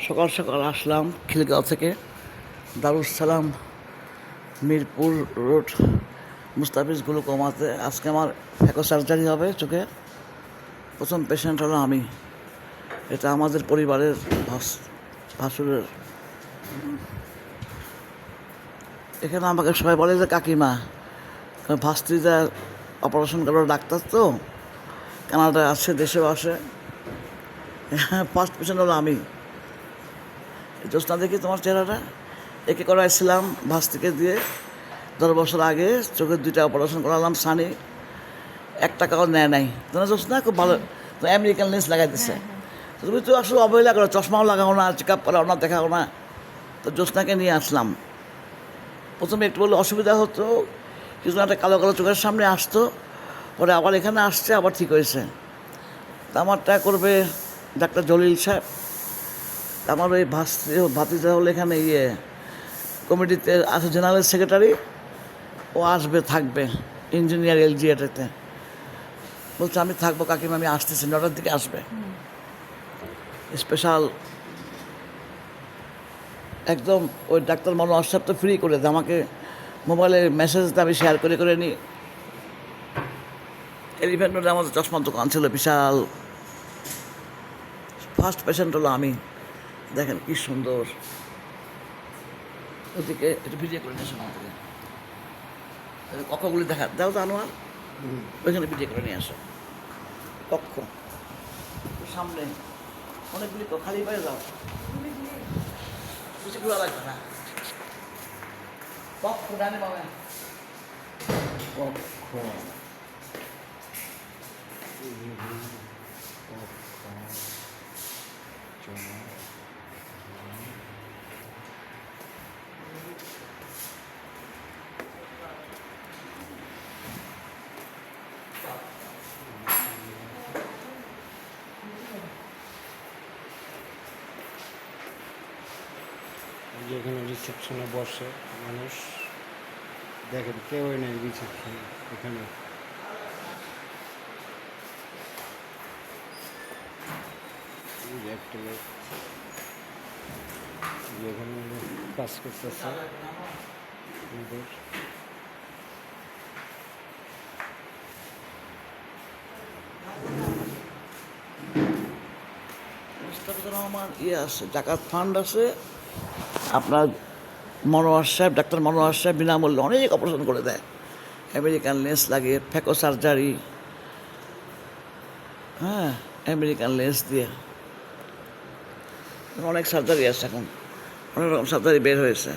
সকাল সকাল আসলাম খিলগাঁও থেকে দারুস সালাম মিরপুর রোড মুস্তাফিজ গ্লুকোমাতে। আজকে আমার ফ্যাকো সার্জারি হবে চোখে। প্রথম পেশেন্ট হলো আমি। এটা আমাদের পরিবারের ভাসুরের। এখানে আমাকে সবাই বলে যে কাকিমা, ভাস্তিটা অপারেশন করার ডাক্তার তো কানাডায় আসে, দেশেও আসে। ফার্স্ট পেশেন্ট হলো আমি। জ্যোৎস্না দেখি তোমার চেহারাটা, একে করাইছিলাম ভাস্তিকে দিয়ে 10 বছর আগে। চোখের 2টা অপারেশন করালাম, সানি 1 টাকাও নেয় নাই। তোমার জ্যোৎস্না খুব ভালো, তো আমেরিকান লেন্স লাগাই দিচ্ছে। তুমি তো আসলে অবহেলা করো, চশমাও লাগাও না, চেক আপ করাও না, দেখাও না। তো জ্যোৎস্নাকে নিয়ে আসলাম। প্রথমে একটু বলে অসুবিধা হতো, কিছু একটা কালো কালো চোখের সামনে আসতো, পরে আবার এখানে আসছে, আবার ঠিক হয়েছে। তা আমারটা করবে ডাক্তার জলিল সাহেব। আমার ওই ভাতিজা হলো এখানে কমিটিতে আছে, জেনারেল সেক্রেটারি। ও আসবে, থাকবে ইঞ্জিনিয়ার এলজিএটাতে। বলছে আমি থাকবো কাকিমা, আমি আসতেছি, 9টার দিকে আসবে। স্পেশাল একদম ওই ডাক্তার মনোয়ার সাহেব তো ফ্রি করে দেয় আমাকে। মোবাইলে মেসেজটা আমি শেয়ার করে করে নিই। এলিফ্যান্ট রোডে আমাদের চশমার দোকান ছিল বিশাল। ফার্স্ট পেশেন্ট হলো আমি। দেখেন কি সুন্দর। ওদিকে একটু ভিডিও করে নিয়ে আসো আমার থেকে, কক্ষগুলি দেখা দাও তো আনোয়ার, ওইখানে ভিডিও করে নিয়ে আসো। কক্ষ সামনে অনেকগুলি, খালি পায়ে যাও, কিছু ঘোরা লাগবে না। কক্ষ ডানে পাবেন, কক্ষ যেখানে রিসেপশনে বসে মানুষ, দেখেন কেউই নেই রিসেপশনে এখানে। একটা লোক যেখানে কাজ করতেছে আমাদের। আমার আছে, জাকাত ফান্ড আছে আপনার। মনোয়ার সাহেব, ডাক্তার মনোয়ার সাহেব বিনামূল্যে অনেক অপারেশন করে দেয়। আমেরিকান লেন্স লাগিয়ে, ফ্যাকো সার্জারি, হ্যাঁ আমেরিকান লেন্স দিয়ে অনেক সার্জারি আছে এখন, অনেক রকম সার্জারি বের হয়েছে।